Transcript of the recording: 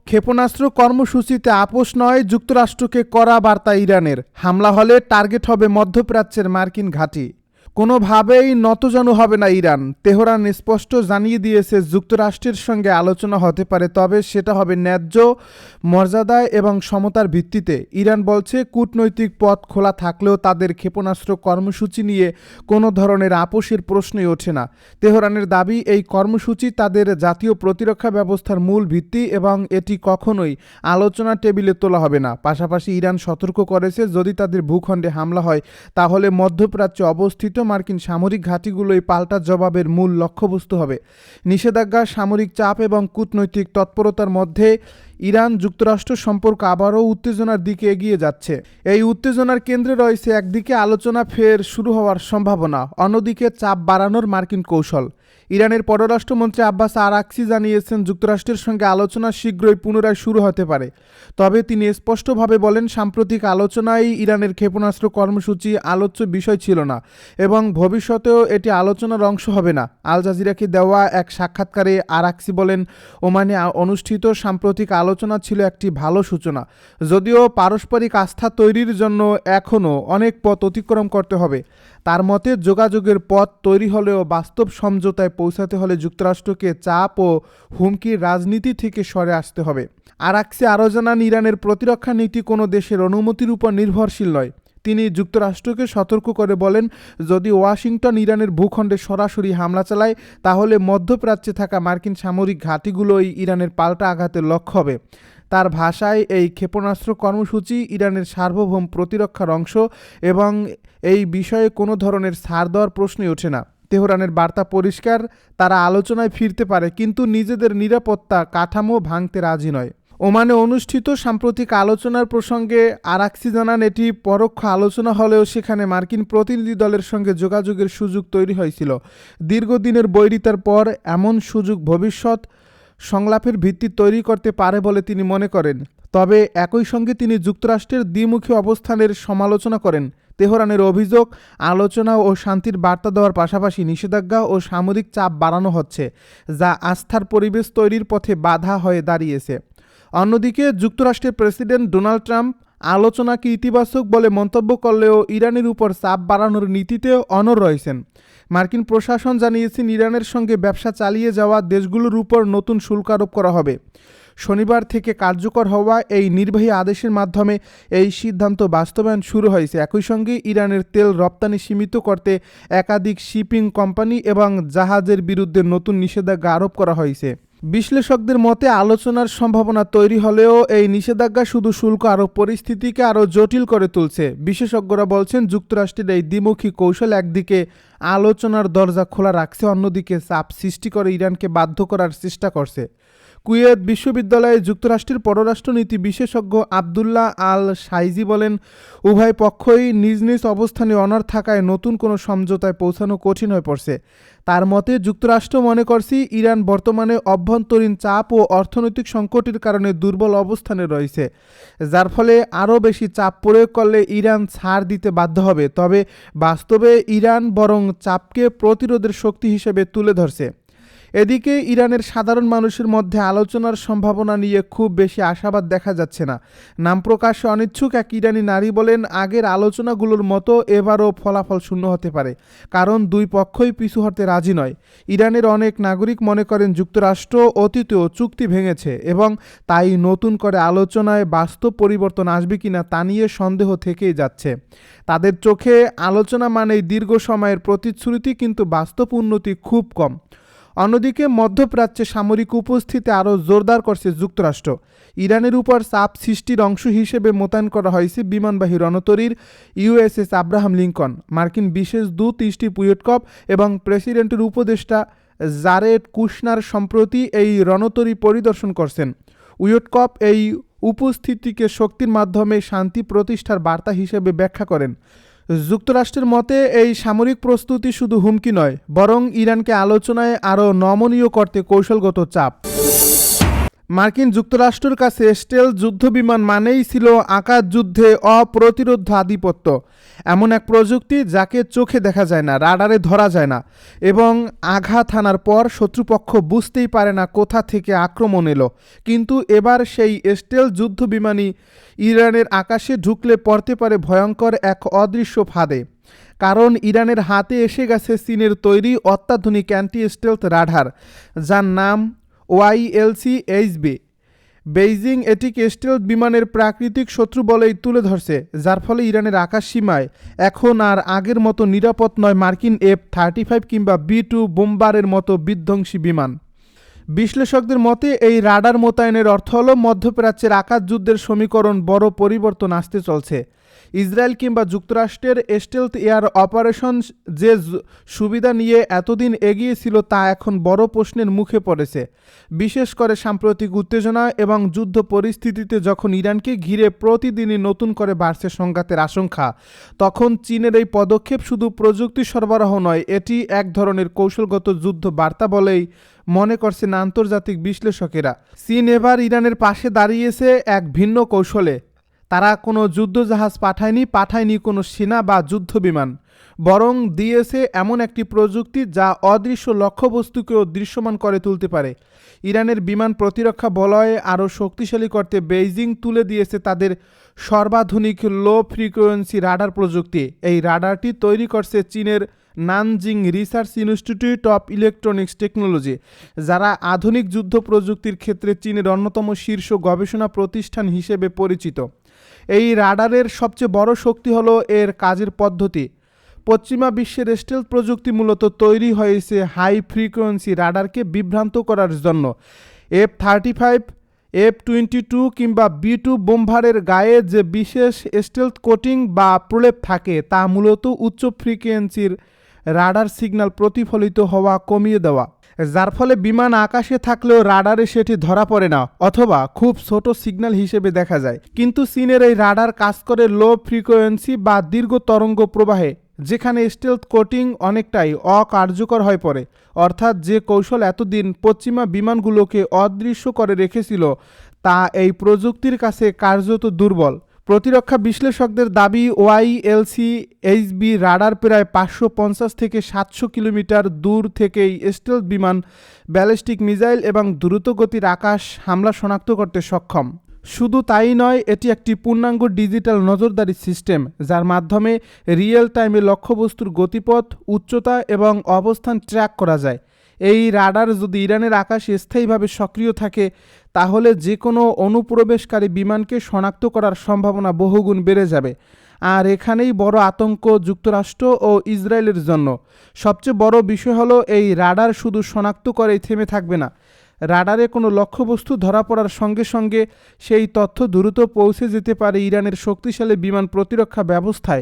ক্ষেপণাস্ত্র কর্মসূচিতে আপোষ নয়, যুক্তরাষ্ট্রকে কড়া বার্তা ইরানের। হামলা হলে টার্গেট হবে মধ্যপ্রাচ্যের মার্কিন ঘাঁটি। কোনোভাবেই নতজানু হবে না ইরান। তেহরান স্পষ্ট জানিয়ে দিয়েছে যুক্তরাষ্ট্রের সঙ্গে আলোচনা হতে পারে, তবে সেটা হবে ন্যায্য মর্যাদায় এবং সমতার ভিত্তিতে। ইরান বলছে কূটনৈতিক পথ খোলা থাকলেও তাদের ক্ষেপণাস্ত্র কর্মসূচি নিয়ে কোনো ধরনের আপোষের প্রশ্নই ওঠে না। তেহরানের দাবি, এই কর্মসূচি তাদের জাতীয় প্রতিরক্ষা ব্যবস্থার মূল ভিত্তি এবং এটি কখনোই আলোচনা টেবিলে তোলা হবে না। পাশাপাশি ইরান সতর্ক করেছে, যদি তাদের ভূখণ্ডে হামলা হয় তাহলে মধ্যপ্রাচ্যে অবস্থিত মার্কিন সামরিক ঘাঁটিগুলোই পাল্টা জবাবের মূল লক্ষ্যবস্তু হবে। নিষেধাজ্ঞা, সামরিক চাপ এবং কূটনৈতিক তৎপরতার মধ্যে ইরান যুক্তরাষ্ট্র সম্পর্ক আবারও উত্তেজনার দিকে এগিয়ে যাচ্ছে। এই উত্তেজনার কেন্দ্রে রয়েছে একদিকে আলোচনা ফের শুরু হওয়ার সম্ভাবনা, অন্যদিকে চাপ বাড়ানোর মার্কিন কৌশল। ইরানের পররাষ্ট্রমন্ত্রী আব্বাস আরাকচি জানিয়েছেন, যুক্তরাষ্ট্রের সঙ্গে আলোচনা শীঘ্রই পুনরায় শুরু হতে পারে। তবে তিনি স্পষ্টভাবে বলেন, সাম্প্রতিক আলোচনায় ইরানের ক্ষেপণাস্ত্র কর্মসূচি আলোচ্য বিষয় ছিল না এবং ভবিষ্যতেও এটি আলোচনার অংশ হবে না। আল জাজিরাকে দেওয়া এক সাক্ষাৎকারে আরাকচি বলেন, ওমানে অনুষ্ঠিত সাম্প্রতিক আলোচনা ছিল একটি ভালো সূচনা, যদিও পারস্পরিক আস্থা তৈরির জন্য এখনও অনেক পথ অতিক্রম করতে হবে। তার মতে, যোগাযোগের পথ তৈরি হলেও বাস্তব সমঝোতায় পৌঁছাতে হলে যুক্তরাষ্ট্রকে চাপ ও হুমকির রাজনীতি থেকে সরে আসতে হবে। আরাকচি আরও জানান, ইরানের প্রতিরক্ষা নীতি কোনো দেশের অনুমতির উপর নির্ভরশীল নয়। তিনি যুক্তরাষ্ট্রকে সতর্ক করে বলেন, যদি ওয়াশিংটন ইরানের ভূখণ্ডে সরাসরি হামলা চালায় তাহলে মধ্যপ্রাচ্যে থাকা মার্কিন সামরিক ঘাঁটিগুলোই ইরানের পাল্টা আঘাতের লক্ষ্য হবে। তার ভাষায়, এই ক্ষেপণাস্ত্র কর্মসূচি ইরানের সার্বভৌম প্রতিরক্ষার অংশ এবং এই বিষয়ে কোনো ধরনের ছাড় দেওয়ার প্রশ্নই ওঠে না। তেহরানের বার্তা পরিষ্কার, তারা আলোচনায় ফিরতে পারে কিন্তু নিজেদের নিরাপত্তা কাঠামো ভাঙতে রাজি নয়। ওমানে অনুষ্ঠিত সাম্প্রতিক আলোচনার প্রসঙ্গে আরাকচি জানান, এটি পরোক্ষ আলোচনা হলেও সেখানে মার্কিন প্রতিনিধি দলের সঙ্গে যোগাযোগের সুযোগ তৈরি হয়েছিল। দীর্ঘদিনের বৈরিতার পর এমন সুযোগ ভবিষ্যৎ সংলাপের ভিত্তি তৈরি করতে পারে বলে তিনি মনে করেন। তবে একই সঙ্গে তিনি যুক্তরাষ্ট্রের দ্বিমুখী অবস্থানের সমালোচনা করেন। তেহরানের অভিযোগ, আলোচনা ও শান্তির বার্তা দেওয়ার পাশাপাশি নিষেধাজ্ঞা ও সামরিক চাপ বাড়ানো হচ্ছে, যা আস্থার পরিবেশ তৈরির পথে বাধা হয়ে দাঁড়িয়েছে। অন্যদিকে যুক্তরাষ্ট্রের প্রেসিডেন্ট ডোনাল্ড ট্রাম্প আলোচনাকে ইতিবাচক বলে মন্তব্য করলেও ইরানের উপর চাপ বাড়ানোর নীতিতে অনড় রয়েছেন। মার্কিন প্রশাসন জানিয়েছেন, ইরানের সঙ্গে ব্যবসা চালিয়ে যাওয়া দেশগুলোর উপর নতুন শুল্ক আরোপ করা হবে। শনিবার থেকে কার্যকর হওয়া এই নির্বাহী আদেশের মাধ্যমে এই সিদ্ধান্ত বাস্তবায়ন শুরু হয়েছে। একই সঙ্গে ইরানের তেল রপ্তানি সীমিত করতে একাধিক শিপিং কোম্পানি এবং জাহাজের বিরুদ্ধে নতুন নিষেধাজ্ঞা আরোপ করা হয়েছে। বিশ্লেষকদের মতে, আলোচনার সম্ভাবনা তৈরি হলেও এই নিষেধাজ্ঞা শুধু শুল্ক আরোপ পরিস্থিতিকে আরও জটিল করে তুলছে। বিশেষজ্ঞরা বলছেন, যুক্তরাষ্ট্রের এই দ্বিমুখী কৌশল একদিকে আলোচনার দরজা খোলা রাখছে, অন্যদিকে চাপ সৃষ্টি করে ইরানকে বাধ্য করার চেষ্টা করছে। কুয়েত বিশ্ববিদ্যালয়ে যুক্তরাষ্ট্রের পররাষ্ট্রনীতি বিশেষজ্ঞ আবদুল্লাহ আল সাইজি বলেন, উভয় পক্ষই নিজ নিজ অবস্থানে অনড় থাকায় নতুন কোনো সমঝোতায় পৌঁছানো কঠিন হয়ে পড়ছে। তার মতে, যুক্তরাষ্ট্র মনে করছে ইরান বর্তমানে অভ্যন্তরীণ চাপ ও অর্থনৈতিক সংকটের কারণে দুর্বল অবস্থানে রয়েছে, যার ফলে আরও বেশি চাপ প্রয়োগ করলে ইরান ছাড় দিতে বাধ্য হবে। তবে বাস্তবে ইরান বরং চাপকে প্রতিরোধের শক্তি হিসেবে তুলে ধরছে। এদিকে ইরানের সাধারণ মানুষের মধ্যে আলোচনার সম্ভাবনা নিয়ে খুব বেশি আশাবাদ দেখা যাচ্ছে না। নাম প্রকাশে অনিচ্ছুক এক ইরানি নারী বলেন, আগের আলোচনাগুলোর মতো এবারও ফলাফল শূন্য হতে পারে, কারণ দুই পক্ষই পিছু হতে রাজি নয়। ইরানের অনেক নাগরিক মনে করেন, যুক্তরাষ্ট্র অতীতেও চুক্তি ভেঙেছে এবং তাই নতুন করে আলোচনায় বাস্তব পরিবর্তন আসবে কিনা তা নিয়ে সন্দেহ থেকেই যাচ্ছে। তাদের চোখে আলোচনা মানেই দীর্ঘ সময়ের প্রতিশ্রুতি, কিন্তু বাস্তব উন্নতি খুব কম। অন্যদিকে মধ্যপ্রাচ্যে সামরিক উপস্থিতি আরও জোরদার করছে যুক্তরাষ্ট্র। ইরানের উপর চাপ সৃষ্টির অংশ হিসেবে মোতায়েন করা হয়েছে বিমানবাহী রণতরীর ইউএসএস আব্রাহাম লিঙ্কন। মার্কিন বিশেষ দূত স্টিভ উইটকফ এবং প্রেসিডেন্টের উপদেষ্টা জারেড কুশনার সম্প্রতি এই রণতরী পরিদর্শন করছেন। উইটকফ এই উপস্থিতিকে শক্তির মাধ্যমে শান্তি প্রতিষ্ঠার বার্তা হিসেবে ব্যাখ্যা করেন। যুক্তরাষ্ট্রের মতে, এই সামরিক প্রস্তুতি শুধু হুমকি নয়, বরং ইরানকে আলোচনায় আরও নমনীয় করতে কৌশলগত চাপ। মার্কিন যুক্তরাষ্ট্রের কাছে স্টেলথ যুদ্ধবিমান মানেই ছিল আকাশ যুদ্ধে অপ্রতিরোধ্য আধিপত্য, এমন এক প্রযুক্তি যাকে চোখে দেখা যায় না, রাডারে ধরা যায় না এবং আঘাত হানার পর শত্রুপক্ষ বুঝতেই পারে না কোথা থেকে আক্রমণ এলো। কিন্তু এবার সেই স্টেলথ যুদ্ধবিমানই ইরানের আকাশে ঢুকলে পড়তে পারে ভয়ঙ্কর এক অদৃশ্য ফাঁদে। কারণ ইরানের হাতে এসে গেছে চীনের তৈরি অত্যাধুনিক অ্যান্টি স্টেলথ রাডার, যার নাম YLC-HB। বেইজিং এটিকে স্টেলথ বিমানের প্রাকৃতিক শত্রু বলেই তুলে ধরছে, যার ফলে ইরানের আকাশ সীমায় এখন আর আগের মতো নিরাপদ নয় মার্কিন F-35 কিংবা B-2 বোম্বারের মতো বিধ্বংসী বিমান। বিশ্লেষকদের মতে এই রাডার মোতায়েনের অর্থ হল মধ্যপ্রাচ্যের আকাশ যুদ্ধের সমীকরণ বড় পরিবর্তন আসতে চলছে। ইসরায়েল কিংবা যুক্তরাষ্ট্রের স্টেলথ এয়ার অপারেশন যে সুবিধা নিয়ে এতদিন এগিয়ে ছিল তা এখন বড় প্রশ্নের মুখে পড়েছে, বিশেষ করে সাম্প্রতিক উত্তেজনা এবং যুদ্ধ পরিস্থিতিতে যখন ইরানকে ঘিরে প্রতিদিনই নতুন করে বাড়ছে সংঘাতের আশঙ্কা। তখন চীনের এই পদক্ষেপ শুধু প্রযুক্তি সরবরাহ নয়, এটি এক ধরনের কৌশলগত যুদ্ধ বার্তা বলেই মনে করছেন আন্তর্জাতিক বিশ্লেষকেরা। চীন এবার ইরানের পাশে দাঁড়িয়েছে এক ভিন্ন কৌশলে। তারা কোনো যুদ্ধজাহাজ পাঠায়নি কোনো সেনা বা যুদ্ধ বিমান, বরং দিয়েছে এমন একটি প্রযুক্তি যা অদৃশ্য লক্ষ্যবস্তুকেও দৃশ্যমান করে তুলতে পারে। ইরানের বিমান প্রতিরক্ষা বলয় আরও শক্তিশালী করতে বেইজিং তুলে দিয়েছে তাদের সর্বাধুনিক লো ফ্রিকোয়েন্সি রাডার প্রযুক্তি। এই রাডারটি তৈরি করছে চীনের Nanjing research institute of electronics technology, যারা আধুনিক যুদ্ধ প্রযুক্তির ক্ষেত্রে চীনের অন্যতম শীর্ষ গবেষণা প্রতিষ্ঠান হিসেবে পরিচিত। এই রাডারের সবচেয়ে বড় শক্তি হলো এর কাজের পদ্ধতি। পশ্চিমা বিশ্বের স্টেলথ প্রযুক্তি মূলত তৈরি হয়েছে হাই ফ্রিকোয়েন্সি রাডারকে বিভ্রান্ত করার জন্য। F-35, F-22 কিংবা B-2 বোম্বারের গায়ে যে বিশেষ স্টেলথ কোটিং বা প্রলেপ থাকে তা মূলত উচ্চ ফ্রিকোয়েন্সির রাডার সিগন্যাল প্রতিফলিত হওয়া কমিয়ে দেওয়া, যার ফলে বিমান আকাশে থাকলেও রাডারে সেটি ধরা পড়ে না অথবা খুব ছোট সিগন্যাল হিসেবে দেখা যায়। কিন্তু চীনের এই রাডার কাজ করে লো ফ্রিকোয়েন্সি বা দীর্ঘ তরঙ্গ প্রবাহে, যেখানে স্টেলথ কোটিং অনেকটাই অকার্যকর হয়ে পড়ে। অর্থাৎ যে কৌশল এতদিন পশ্চিমা বিমানগুলোকে অদৃশ্য করে রেখেছিল তা এই প্রযুক্তির কাছে কার্যত দুর্বল। প্রতিরক্ষা বিশ্লেষকদের দাবি YLC-HB রাডার প্রায় 550 থেকে 700 কিলোমিটার দূর থেকেই স্টেলথ বিমান, ব্যালিস্টিক মিসাইল এবং দ্রুতগতির আকাশ হামলা শনাক্ত করতে সক্ষম। শুধু তাই নয়, এটি একটি পূর্ণাঙ্গ ডিজিটাল নজরদারি সিস্টেম, যার মাধ্যমে রিয়েল টাইমে লক্ষ্যবস্তুর গতিপথ, উচ্চতা এবং অবস্থান ট্র্যাক করা যায়। এই রাডার যদি ইরানের আকাশে স্থায়ীভাবে সক্রিয় থাকে তাহলে যে কোনো অনুপ্রবেশকারী বিমানকে শনাক্ত করার সম্ভাবনা বহুগুণ বেড়ে যাবে। আর এখানেই বড় আতঙ্ক যুক্তরাষ্ট্র ও ইসরায়েলের জন্য। সবচেয়ে বড় বিষয় হলো এই রাডার শুধু শনাক্ত করেই থেমে থাকবে না। রাডারে কোনো লক্ষ্যবস্তু ধরা পড়ার সঙ্গে সঙ্গে সেই তথ্য দ্রুত পৌঁছে যেতে পারে ইরানের শক্তিশালী বিমান প্রতিরক্ষা ব্যবস্থায়।